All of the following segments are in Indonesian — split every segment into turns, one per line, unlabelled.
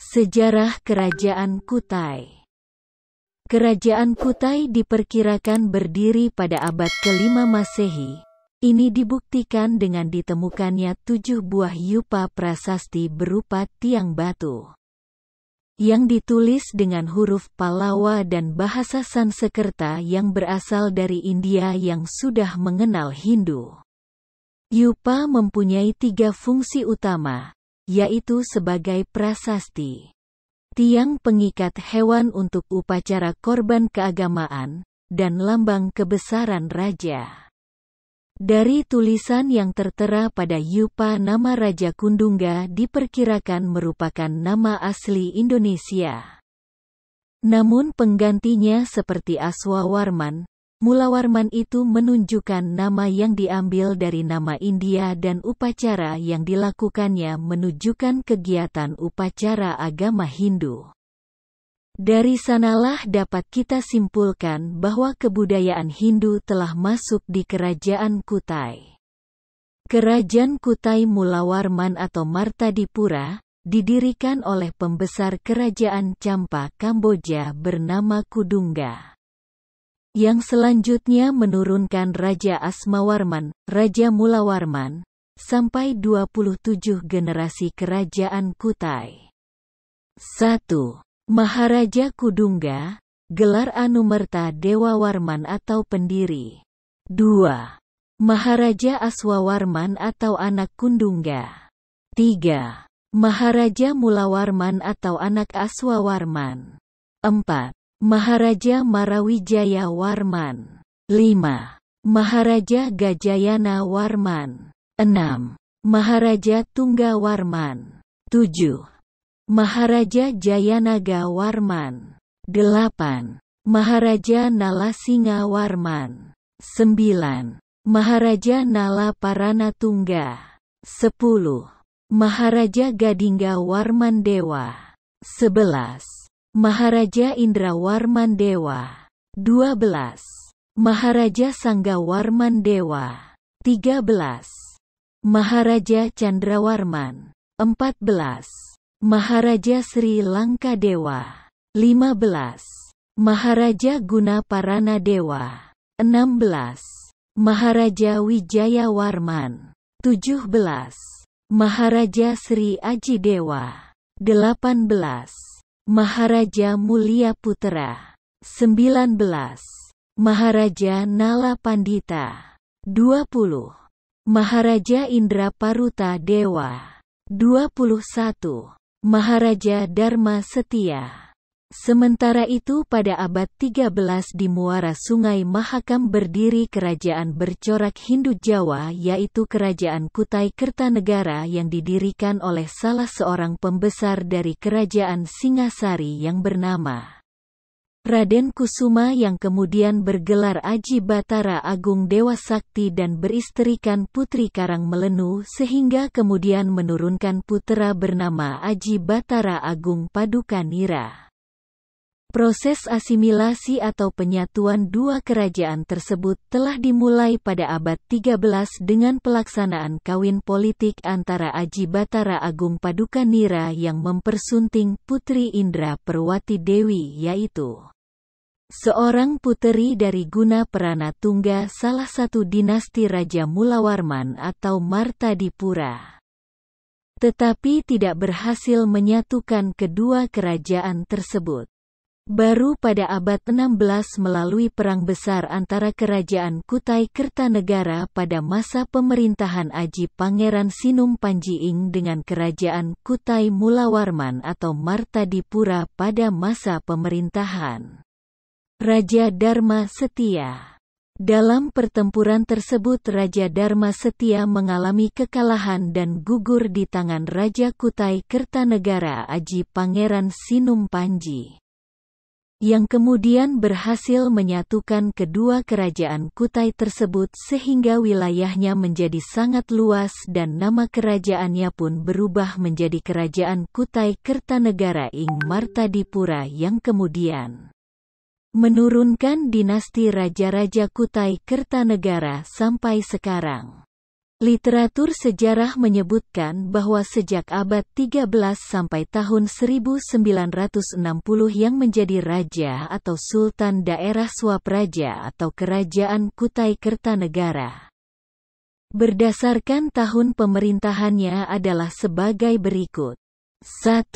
Sejarah Kerajaan Kutai. Kerajaan Kutai diperkirakan berdiri pada abad ke-5 Masehi. Ini dibuktikan dengan ditemukannya 7 buah yupa prasasti berupa tiang batu yang ditulis dengan huruf Pallawa dan bahasa Sanskerta yang berasal dari India yang sudah mengenal Hindu. Yupa mempunyai 3 fungsi utama, yaitu sebagai prasasti, tiang pengikat hewan untuk upacara korban keagamaan, dan lambang kebesaran raja. Dari tulisan yang tertera pada yupa, nama Raja Kundungga diperkirakan merupakan nama asli Indonesia. Namun penggantinya seperti Aswawarman, Mulawarman itu menunjukkan nama yang diambil dari nama India dan upacara yang dilakukannya menunjukkan kegiatan upacara agama Hindu. Dari sanalah dapat kita simpulkan bahwa kebudayaan Hindu telah masuk di Kerajaan Kutai. Kerajaan Kutai Mulawarman atau Martadipura didirikan oleh pembesar Kerajaan Champa Kamboja bernama Kudungga, yang selanjutnya menurunkan Raja Asmawarman, Raja Mulawarman, sampai 27 generasi Kerajaan Kutai. 1. Maharaja Kudungga, gelar Anumerta Dewa Warman atau pendiri. 2. Maharaja Aswawarman atau anak Kundungga. 3. Maharaja Mulawarman atau anak Aswawarman. 4. Maharaja Marawijaya Warman. 5. Maharaja Gajayana Warman. 6. Maharaja Tungga Warman. 7. Maharaja Jayanaga Warman. 8. Maharaja Nalasinga Warman. 9. Maharaja Nala Paranatungga. 10. Maharaja Gadingga Warman Dewa. 11. Maharaja Indra Warman Dewa. 12. Maharaja Sangga Warman Dewa. 13. Maharaja Chandrawarman. 14. Maharaja Sri Lanka Dewa. 15. Maharaja Guna Parana Dewa. 16. Maharaja Wijaya Warman. 17. Maharaja Sri Aji Dewa. 18. Maharaja Mulia Putra. 19. Maharaja Nala Pandita. 20. Maharaja Indra Paruta Dewa. 21. Maharaja Dharma Setia. Sementara itu pada abad 13 di muara Sungai Mahakam berdiri kerajaan bercorak Hindu Jawa, yaitu Kerajaan Kutai Kertanegara yang didirikan oleh salah seorang pembesar dari Kerajaan Singasari yang bernama Raden Kusuma, yang kemudian bergelar Aji Batara Agung Dewa Sakti dan beristrikan Putri Karang Melenu, sehingga kemudian menurunkan putra bernama Aji Batara Agung Padukanira. Proses asimilasi atau penyatuan dua kerajaan tersebut telah dimulai pada abad 13 dengan pelaksanaan kawin politik antara Aji Batara Agung Padukanira yang mempersunting Putri Indra Perwati Dewi, yaitu seorang puteri dari Guna Paranatungga, salah satu dinasti Raja Mulawarman atau Martadipura. Tetapi tidak berhasil menyatukan kedua kerajaan tersebut. Baru pada abad 16 melalui perang besar antara Kerajaan Kutai Kertanegara pada masa pemerintahan Aji Pangeran Sinum Panjiing dengan Kerajaan Kutai Mulawarman atau Martadipura pada masa pemerintahan Raja Dharma Setia. Dalam pertempuran tersebut Raja Dharma Setia mengalami kekalahan dan gugur di tangan Raja Kutai Kertanegara Aji Pangeran Sinum Panji, yang kemudian berhasil menyatukan kedua kerajaan Kutai tersebut sehingga wilayahnya menjadi sangat luas dan nama kerajaannya pun berubah menjadi Kerajaan Kutai Kertanegara ing Martadipura yang kemudian menurunkan dinasti Raja-Raja Kutai Kertanegara sampai sekarang. Literatur sejarah menyebutkan bahwa sejak abad 13 sampai tahun 1960 yang menjadi raja atau sultan daerah Swapraja atau Kerajaan Kutai Kertanegara. Berdasarkan tahun pemerintahannya adalah sebagai berikut. 1.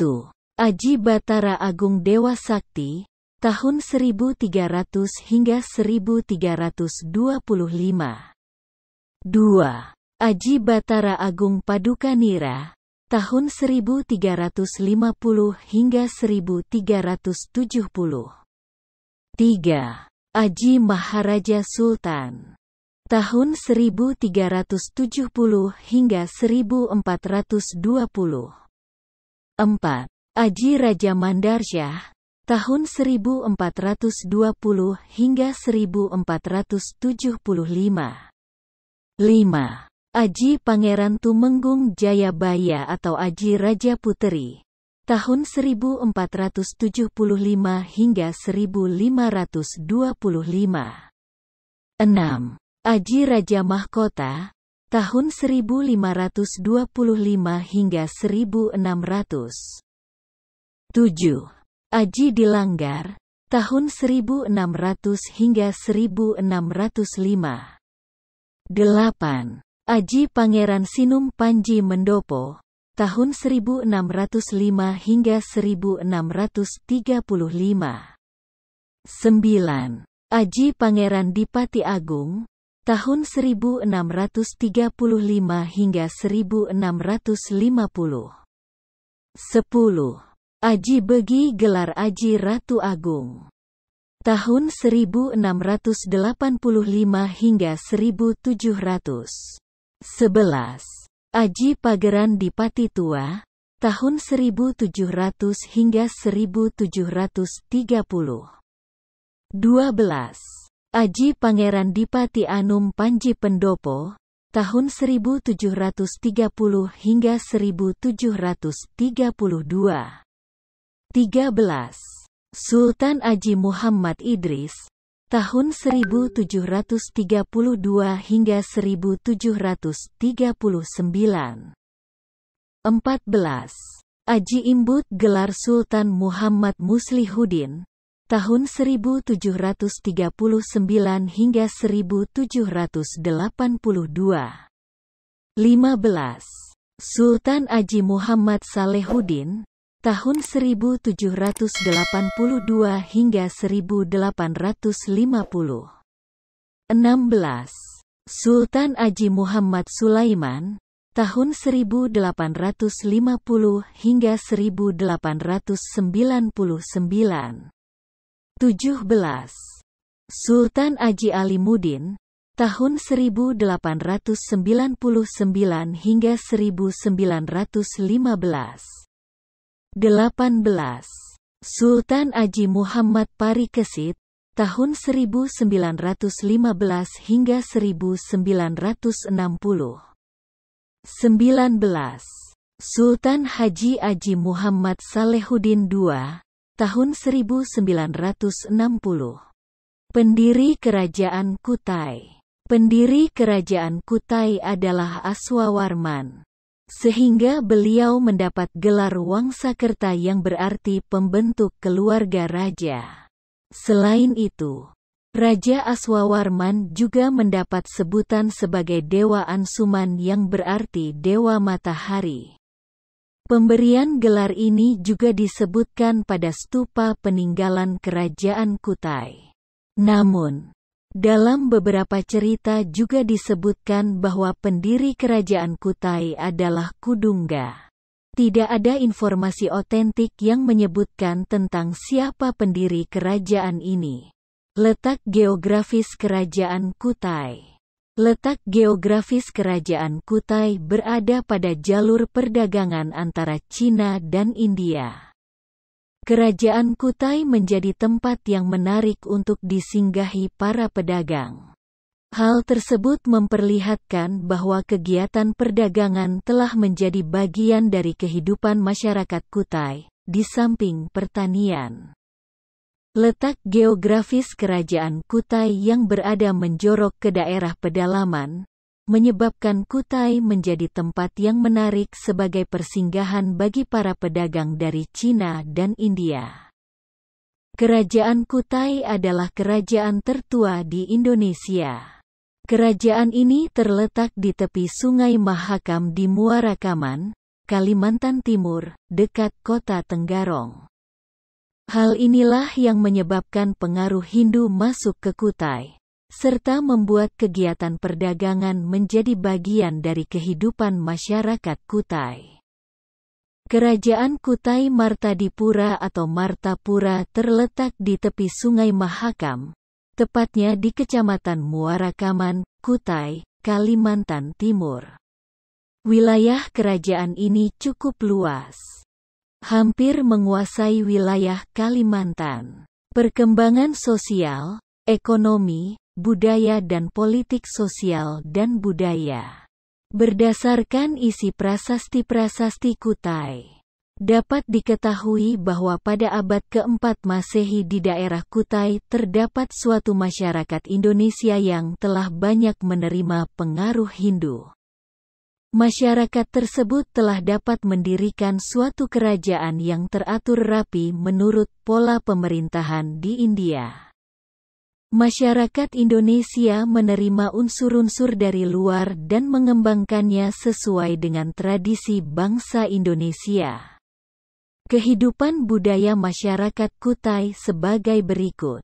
Aji Batara Agung Dewa Sakti, tahun 1300 hingga 1325. 2. Aji Batara Agung Paduka Nira, tahun 1350 hingga 1370. 3. Aji Maharaja Sultan, tahun 1370 hingga 1420. 4. Aji Raja Mandarsyah, tahun 1420 hingga 1475. 5. Aji Pangeran Tumenggung Jayabaya atau Aji Raja Puteri, tahun 1475 hingga 1525. 6. Aji Raja Mahkota, tahun 1525 hingga 1600. 7. Aji Dilanggar, tahun 1600 hingga 1605. 8. Aji Pangeran Sinum Panji Mendopo, tahun 1605 hingga 1635. 9. Aji Pangeran Dipati Agung, tahun 1635 hingga 1650. 10. Aji Begi gelar Aji Ratu Agung, tahun 1685 hingga 1700. 11. Aji Pageran Dipati Tua, tahun 1700 hingga 1730. 12. Aji Pangeran Dipati Anum Panji Pendopo, tahun 1730 hingga 1732. 13. Sultan Aji Muhammad Idris, tahun 1732 hingga 1739. 14. Aji Imbut gelar Sultan Muhammad Muslihuddin, tahun 1739 hingga 1782. 15. Sultan Aji Muhammad Salehuddin, tahun 1782 hingga 1850. 16. Sultan Aji Muhammad Sulaiman, tahun 1850 hingga 1899. 17. Sultan Aji Alimuddin, tahun 1899 hingga 1915. 18. Sultan Aji Muhammad Parikesit, tahun 1915 hingga 1960. 19. Sultan Haji Aji Muhammad Salehuddin II, tahun 1960. Pendiri Kerajaan Kutai. Pendiri Kerajaan Kutai adalah Aswawarman, sehingga beliau mendapat gelar Wangsakerta yang berarti pembentuk keluarga raja. Selain itu, Raja Aswawarman juga mendapat sebutan sebagai Dewa Ansuman yang berarti Dewa Matahari. Pemberian gelar ini juga disebutkan pada stupa peninggalan Kerajaan Kutai. Namun, dalam beberapa cerita juga disebutkan bahwa pendiri Kerajaan Kutai adalah Kudungga. Tidak ada informasi otentik yang menyebutkan tentang siapa pendiri kerajaan ini. Letak geografis Kerajaan Kutai. Letak geografis Kerajaan Kutai berada pada jalur perdagangan antara Cina dan India. Kerajaan Kutai menjadi tempat yang menarik untuk disinggahi para pedagang. Hal tersebut memperlihatkan bahwa kegiatan perdagangan telah menjadi bagian dari kehidupan masyarakat Kutai, di samping pertanian. Letak geografis Kerajaan Kutai yang berada menjorok ke daerah pedalaman, menyebabkan Kutai menjadi tempat yang menarik sebagai persinggahan bagi para pedagang dari Cina dan India. Kerajaan Kutai adalah kerajaan tertua di Indonesia. Kerajaan ini terletak di tepi Sungai Mahakam di Muara Kaman, Kalimantan Timur, dekat kota Tenggarong. Hal inilah yang menyebabkan pengaruh Hindu masuk ke Kutai, serta membuat kegiatan perdagangan menjadi bagian dari kehidupan masyarakat Kutai. Kerajaan Kutai Martadipura atau Martapura terletak di tepi Sungai Mahakam, tepatnya di Kecamatan Muara Kaman, Kutai, Kalimantan Timur. Wilayah kerajaan ini cukup luas, hampir menguasai wilayah Kalimantan. Perkembangan sosial, ekonomi, budaya dan politik sosial dan budaya. Berdasarkan isi prasasti-prasasti Kutai, dapat diketahui bahwa pada abad keempat Masehi di daerah Kutai terdapat suatu masyarakat Indonesia yang telah banyak menerima pengaruh Hindu. Masyarakat tersebut telah dapat mendirikan suatu kerajaan yang teratur rapi menurut pola pemerintahan di India. Masyarakat Indonesia menerima unsur-unsur dari luar dan mengembangkannya sesuai dengan tradisi bangsa Indonesia. Kehidupan budaya masyarakat Kutai sebagai berikut.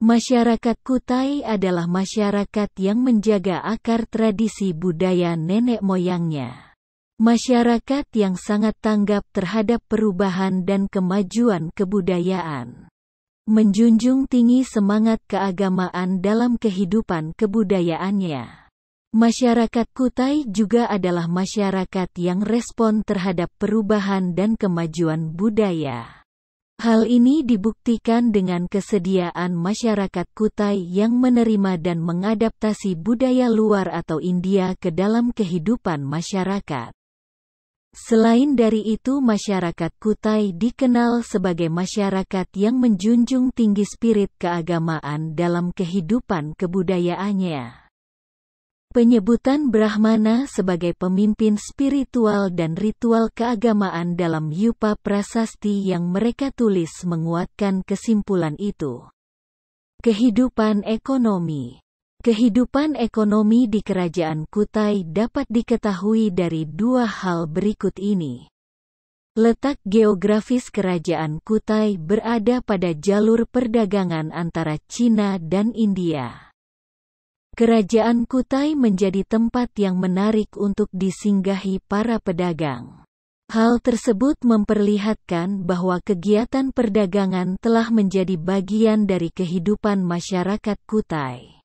Masyarakat Kutai adalah masyarakat yang menjaga akar tradisi budaya nenek moyangnya. Masyarakat yang sangat tanggap terhadap perubahan dan kemajuan kebudayaan. Menjunjung tinggi semangat keagamaan dalam kehidupan kebudayaannya. Masyarakat Kutai juga adalah masyarakat yang respon terhadap perubahan dan kemajuan budaya. Hal ini dibuktikan dengan kesediaan masyarakat Kutai yang menerima dan mengadaptasi budaya luar atau India ke dalam kehidupan masyarakat. Selain dari itu, masyarakat Kutai dikenal sebagai masyarakat yang menjunjung tinggi spirit keagamaan dalam kehidupan kebudayaannya. Penyebutan Brahmana sebagai pemimpin spiritual dan ritual keagamaan dalam Yupa Prasasti yang mereka tulis menguatkan kesimpulan itu. Kehidupan ekonomi. Kehidupan ekonomi di Kerajaan Kutai dapat diketahui dari dua hal berikut ini. Letak geografis Kerajaan Kutai berada pada jalur perdagangan antara Cina dan India. Kerajaan Kutai menjadi tempat yang menarik untuk disinggahi para pedagang. Hal tersebut memperlihatkan bahwa kegiatan perdagangan telah menjadi bagian dari kehidupan masyarakat Kutai.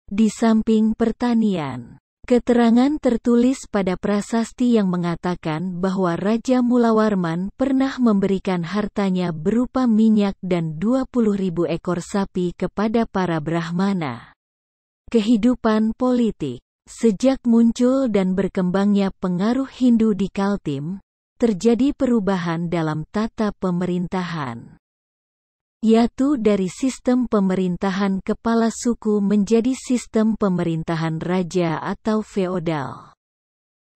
Di samping pertanian, keterangan tertulis pada prasasti yang mengatakan bahwa Raja Mulawarman pernah memberikan hartanya berupa minyak dan 20.000 ekor sapi kepada para Brahmana. Kehidupan politik. Sejak muncul dan berkembangnya pengaruh Hindu di Kaltim, terjadi perubahan dalam tata pemerintahan, yaitu dari sistem pemerintahan kepala suku menjadi sistem pemerintahan raja atau feodal.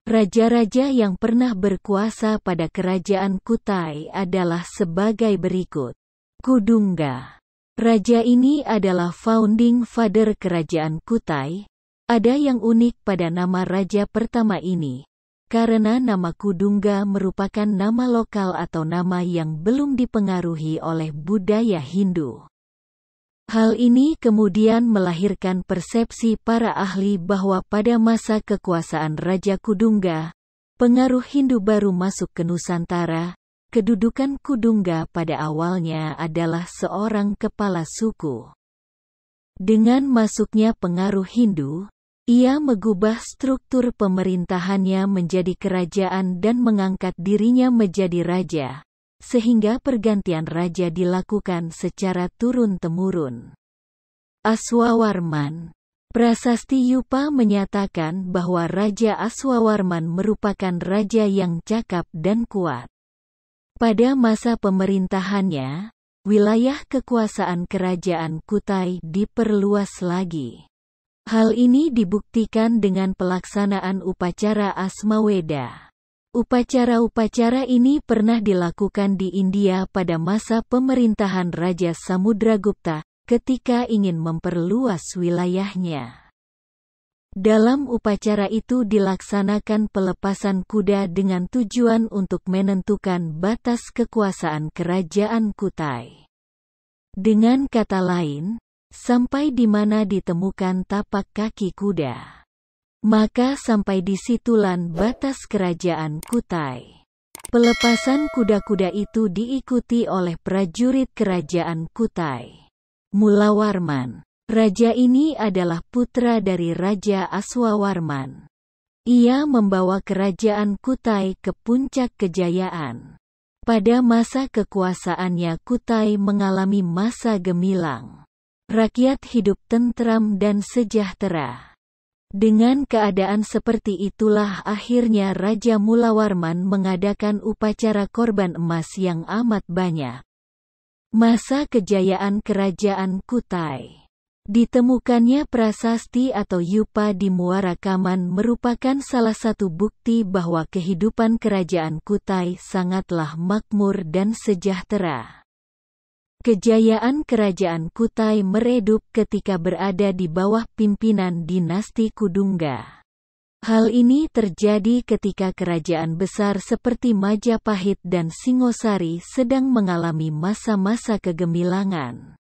Raja-raja yang pernah berkuasa pada kerajaan Kutai adalah sebagai berikut. Kudungga. Raja ini adalah founding father kerajaan Kutai. Ada yang unik pada nama raja pertama ini, karena nama Kudungga merupakan nama lokal atau nama yang belum dipengaruhi oleh budaya Hindu. Hal ini kemudian melahirkan persepsi para ahli bahwa pada masa kekuasaan Raja Kudungga, pengaruh Hindu baru masuk ke Nusantara. Kedudukan Kudungga pada awalnya adalah seorang kepala suku. Dengan masuknya pengaruh Hindu, ia mengubah struktur pemerintahannya menjadi kerajaan dan mengangkat dirinya menjadi raja, sehingga pergantian raja dilakukan secara turun-temurun. Aswawarman. Prasasti Yupa menyatakan bahwa Raja Aswawarman merupakan raja yang cakap dan kuat. Pada masa pemerintahannya, wilayah kekuasaan kerajaan Kutai diperluas lagi. Hal ini dibuktikan dengan pelaksanaan upacara Asmaweda. Upacara-upacara ini pernah dilakukan di India pada masa pemerintahan Raja Samudragupta, ketika ingin memperluas wilayahnya. Dalam upacara itu dilaksanakan pelepasan kuda dengan tujuan untuk menentukan batas kekuasaan kerajaan Kutai. Dengan kata lain, sampai di mana ditemukan tapak kaki kuda, maka sampai disitulan batas kerajaan Kutai. Pelepasan kuda-kuda itu diikuti oleh prajurit kerajaan Kutai. Mulawarman. Raja ini adalah putra dari Raja Aswawarman. Ia membawa kerajaan Kutai ke puncak kejayaan. Pada masa kekuasaannya Kutai mengalami masa gemilang. Rakyat hidup tentram dan sejahtera. Dengan keadaan seperti itulah akhirnya Raja Mulawarman mengadakan upacara korban emas yang amat banyak. Masa kejayaan kerajaan Kutai. Ditemukannya prasasti atau yupa di Muara Kaman merupakan salah satu bukti bahwa kehidupan kerajaan Kutai sangatlah makmur dan sejahtera. Kejayaan kerajaan Kutai meredup ketika berada di bawah pimpinan dinasti Kudungga. Hal ini terjadi ketika kerajaan besar seperti Majapahit dan Singosari sedang mengalami masa-masa kegemilangan.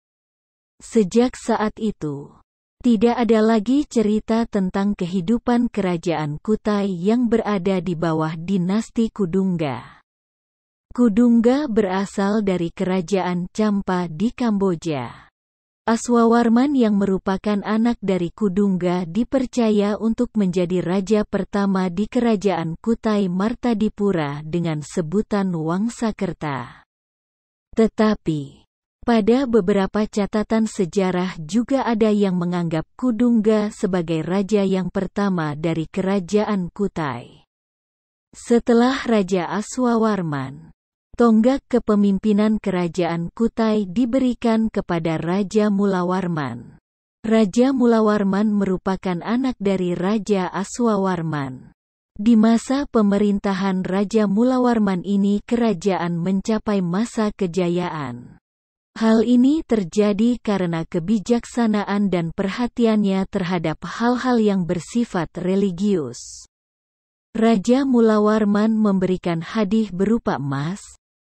Sejak saat itu, tidak ada lagi cerita tentang kehidupan kerajaan Kutai yang berada di bawah dinasti Kudungga. Kudungga berasal dari kerajaan Champa di Kamboja. Aswawarman yang merupakan anak dari Kudungga dipercaya untuk menjadi raja pertama di kerajaan Kutai Martadipura dengan sebutan Wangsakerta. Tetapi, pada beberapa catatan sejarah juga ada yang menganggap Kudungga sebagai raja yang pertama dari kerajaan Kutai. Setelah Raja Aswawarman, tonggak kepemimpinan kerajaan Kutai diberikan kepada Raja Mulawarman. Raja Mulawarman merupakan anak dari Raja Aswawarman. Di masa pemerintahan Raja Mulawarman ini kerajaan mencapai masa kejayaan. Hal ini terjadi karena kebijaksanaan dan perhatiannya terhadap hal-hal yang bersifat religius. Raja Mulawarman memberikan hadiah berupa emas,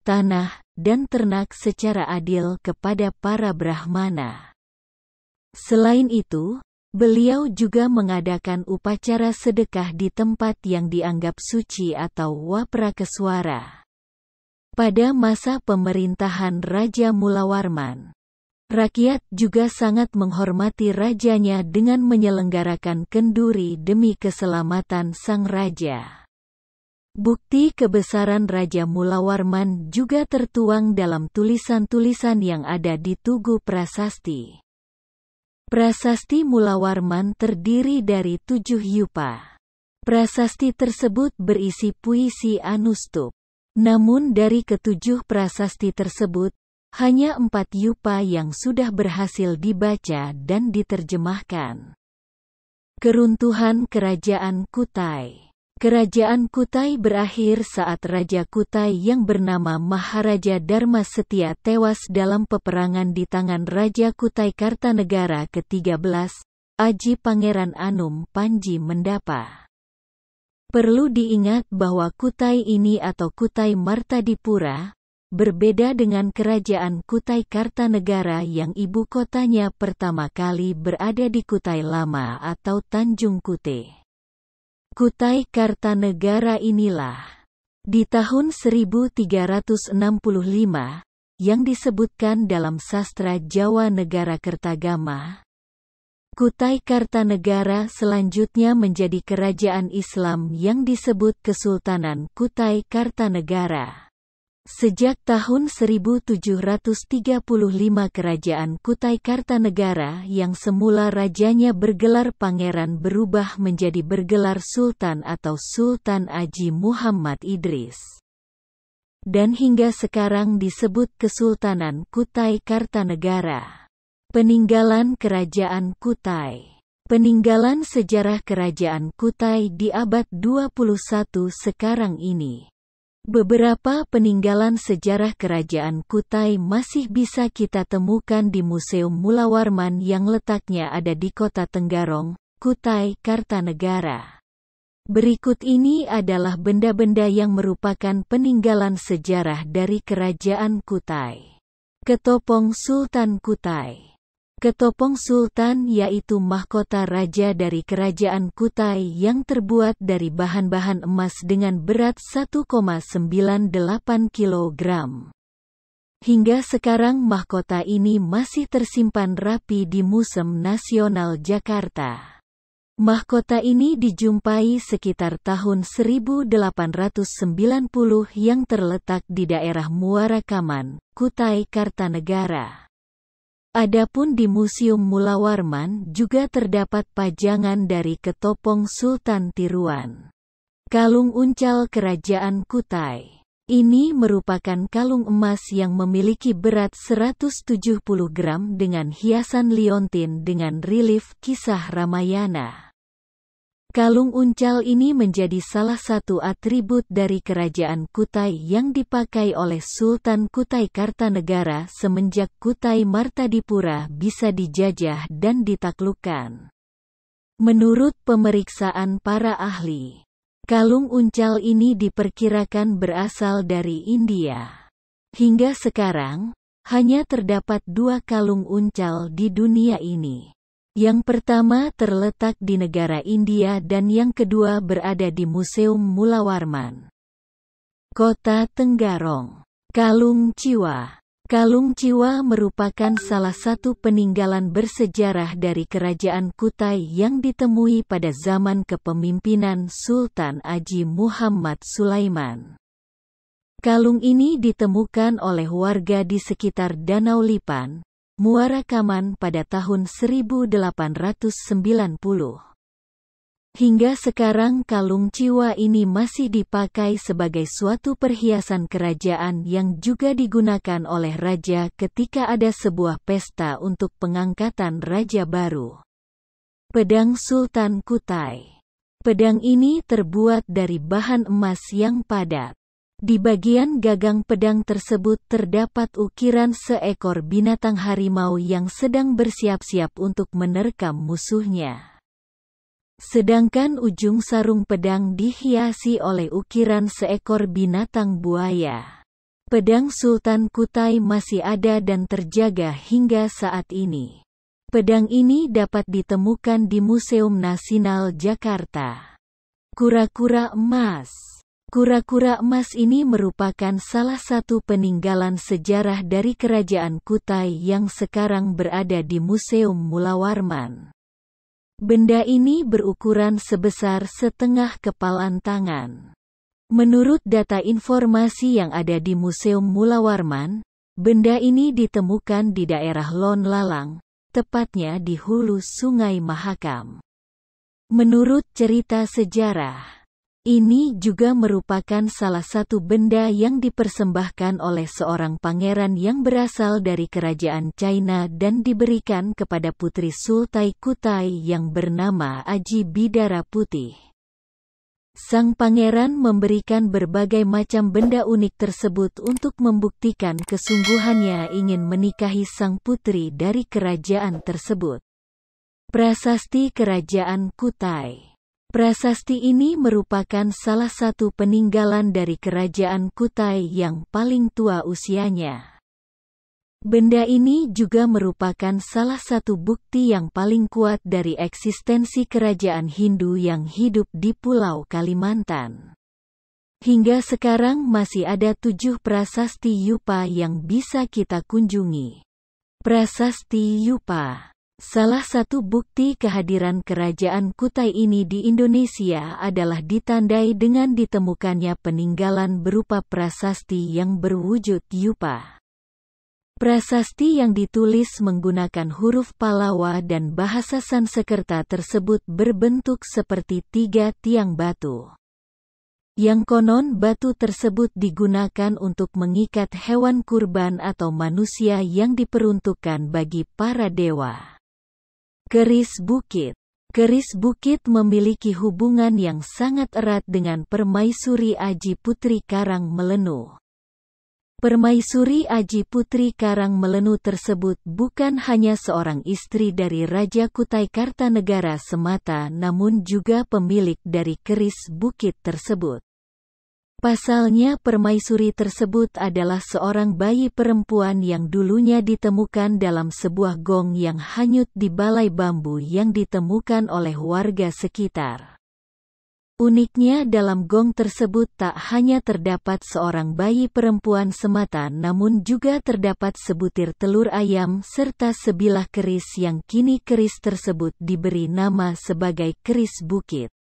tanah, dan ternak secara adil kepada para Brahmana. Selain itu, beliau juga mengadakan upacara sedekah di tempat yang dianggap suci atau Waprakeswara. Pada masa pemerintahan Raja Mulawarman, rakyat juga sangat menghormati rajanya dengan menyelenggarakan kenduri demi keselamatan sang raja. Bukti kebesaran Raja Mulawarman juga tertuang dalam tulisan-tulisan yang ada di Tugu Prasasti. Prasasti Mulawarman terdiri dari 7 yupa. Prasasti tersebut berisi puisi anustup. Namun dari ke-7 prasasti tersebut, hanya 4 yupa yang sudah berhasil dibaca dan diterjemahkan. Keruntuhan Kerajaan Kutai. Kerajaan Kutai berakhir saat Raja Kutai yang bernama Maharaja Dharma Setia tewas dalam peperangan di tangan Raja Kutai Kartanegara ke-13, Aji Pangeran Anum Panji Mendapa. Perlu diingat bahwa Kutai ini atau Kutai Martadipura, berbeda dengan Kerajaan Kutai Kartanegara yang ibu kotanya pertama kali berada di Kutai Lama atau Tanjung Kute. Kutai Kartanegara inilah, di tahun 1365, yang disebutkan dalam sastra Jawa Negara Kertagama. Kutai Kartanegara selanjutnya menjadi kerajaan Islam yang disebut Kesultanan Kutai Kartanegara. Sejak tahun 1735 kerajaan Kutai Kartanegara yang semula rajanya bergelar pangeran berubah menjadi bergelar sultan atau Sultan Aji Muhammad Idris. Dan hingga sekarang disebut Kesultanan Kutai Kartanegara. Peninggalan Kerajaan Kutai. Peninggalan sejarah Kerajaan Kutai di abad 21 sekarang ini. Beberapa peninggalan sejarah Kerajaan Kutai masih bisa kita temukan di Museum Mulawarman yang letaknya ada di Kota Tenggarong, Kutai, Kartanegara. Berikut ini adalah benda-benda yang merupakan peninggalan sejarah dari Kerajaan Kutai. Ketopong Sultan Kutai. Ketopong Sultan yaitu mahkota raja dari Kerajaan Kutai yang terbuat dari bahan-bahan emas dengan berat 1,98 kg. Hingga sekarang mahkota ini masih tersimpan rapi di Museum Nasional Jakarta. Mahkota ini dijumpai sekitar tahun 1890 yang terletak di daerah Muara Kaman, Kutai Kartanegara. Adapun di Museum Mulawarman juga terdapat pajangan dari Ketopong Sultan Tiruan. Kalung uncal Kerajaan Kutai. Ini merupakan kalung emas yang memiliki berat 170 gram dengan hiasan liontin dengan relief kisah Ramayana. Kalung uncal ini menjadi salah satu atribut dari Kerajaan Kutai yang dipakai oleh Sultan Kutai Kartanegara semenjak Kutai Martadipura bisa dijajah dan ditaklukkan. Menurut pemeriksaan para ahli, kalung uncal ini diperkirakan berasal dari India. Hingga sekarang, hanya terdapat 2 kalung uncal di dunia ini. Yang pertama terletak di negara India dan yang kedua berada di Museum Mulawarman. Kota Tenggarong. Kalung Ciwa. Kalung Ciwa merupakan salah satu peninggalan bersejarah dari Kerajaan Kutai yang ditemui pada zaman kepemimpinan Sultan Aji Muhammad Sulaiman. Kalung ini ditemukan oleh warga di sekitar Danau Lipan, Muara Kaman pada tahun 1890. Hingga sekarang kalung Ciwa ini masih dipakai sebagai suatu perhiasan kerajaan yang juga digunakan oleh raja ketika ada sebuah pesta untuk pengangkatan raja baru. Pedang Sultan Kutai. Pedang ini terbuat dari bahan emas yang padat. Di bagian gagang pedang tersebut terdapat ukiran seekor binatang harimau yang sedang bersiap-siap untuk menerkam musuhnya. Sedangkan ujung sarung pedang dihiasi oleh ukiran seekor binatang buaya. Pedang Sultan Kutai masih ada dan terjaga hingga saat ini. Pedang ini dapat ditemukan di Museum Nasional Jakarta. Kura-kura emas. Kura-kura emas ini merupakan salah satu peninggalan sejarah dari Kerajaan Kutai yang sekarang berada di Museum Mulawarman. Benda ini berukuran sebesar setengah kepalan tangan. Menurut data informasi yang ada di Museum Mulawarman, benda ini ditemukan di daerah Lon Lalang, tepatnya di hulu Sungai Mahakam. Menurut cerita sejarah, ini juga merupakan salah satu benda yang dipersembahkan oleh seorang pangeran yang berasal dari kerajaan China dan diberikan kepada putri Sultan Kutai yang bernama Aji Bidara Putih. Sang pangeran memberikan berbagai macam benda unik tersebut untuk membuktikan kesungguhannya ingin menikahi sang putri dari kerajaan tersebut. Prasasti Kerajaan Kutai. Prasasti ini merupakan salah satu peninggalan dari Kerajaan Kutai yang paling tua usianya. Benda ini juga merupakan salah satu bukti yang paling kuat dari eksistensi kerajaan Hindu yang hidup di Pulau Kalimantan. Hingga sekarang masih ada 7 prasasti Yupa yang bisa kita kunjungi. Prasasti Yupa. Salah satu bukti kehadiran Kerajaan Kutai ini di Indonesia adalah ditandai dengan ditemukannya peninggalan berupa prasasti yang berwujud Yupa. Prasasti yang ditulis menggunakan huruf Palawa dan bahasa Sanskerta tersebut berbentuk seperti 3 tiang batu. Yang konon batu tersebut digunakan untuk mengikat hewan kurban atau manusia yang diperuntukkan bagi para dewa. Keris Bukit. Keris Bukit memiliki hubungan yang sangat erat dengan Permaisuri Aji Putri Karang Melenu. Permaisuri Aji Putri Karang Melenu tersebut bukan hanya seorang istri dari Raja Kutai Kartanegara semata namun juga pemilik dari keris bukit tersebut. Pasalnya permaisuri tersebut adalah seorang bayi perempuan yang dulunya ditemukan dalam sebuah gong yang hanyut di balai bambu yang ditemukan oleh warga sekitar. Uniknya dalam gong tersebut tak hanya terdapat seorang bayi perempuan semata namun juga terdapat sebutir telur ayam serta sebilah keris yang kini keris tersebut diberi nama sebagai keris bukit.